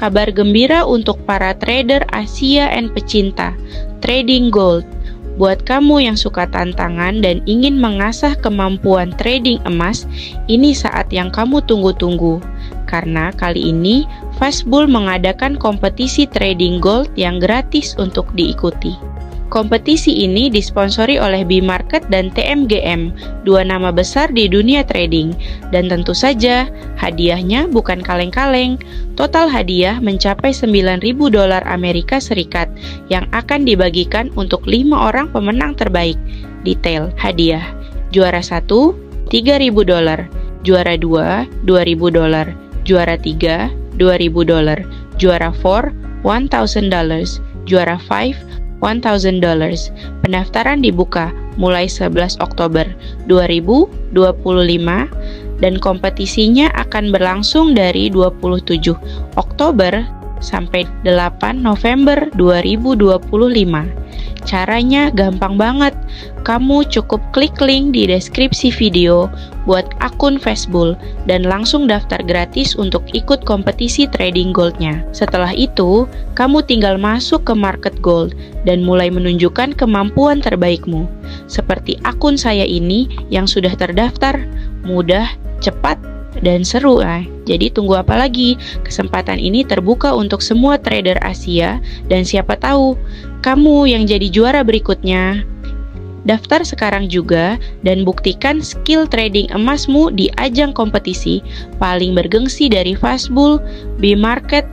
kabar gembira untuk para trader Asia and pecinta trading gold. Buat kamu yang suka tantangan dan ingin mengasah kemampuan trading emas, ini saat yang kamu tunggu-tunggu. Karena kali ini, FASTBULL mengadakan kompetisi trading gold yang gratis untuk diikuti. Kompetisi ini disponsori oleh BREAKOUT dan TMGM, dua nama besar di dunia trading. Dan tentu saja, hadiahnya bukan kaleng-kaleng. Total hadiah mencapai $9.000 Amerika Serikat yang akan dibagikan untuk 5 orang pemenang terbaik. Detail hadiah: juara 1, $3.000, juara 2, $2.000, juara 3, $2.000, juara 4, $1,000, juara 5, $1,000. Pendaftaran dibuka mulai 11 Oktober 2025 dan kompetisinya akan berlangsung dari 27 Oktober sampai 8 November 2025. Caranya gampang banget. Kamu cukup klik link di deskripsi video buat akun FASTBULL dan langsung daftar gratis untuk ikut kompetisi trading goldnya. Setelah itu, kamu tinggal masuk ke market gold dan mulai menunjukkan kemampuan terbaikmu. Seperti akun saya ini yang sudah terdaftar, mudah, cepat, dan seru. Jadi tunggu apa lagi? Kesempatan ini terbuka untuk semua trader Asia dan siapa tahu kamu yang jadi juara berikutnya. Daftar sekarang juga dan buktikan skill trading emasmu di ajang kompetisi paling bergengsi dari FASTBULL, BREAKOUT,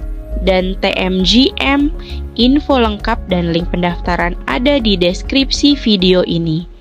dan TMGM. Info lengkap dan link pendaftaran ada di deskripsi video ini.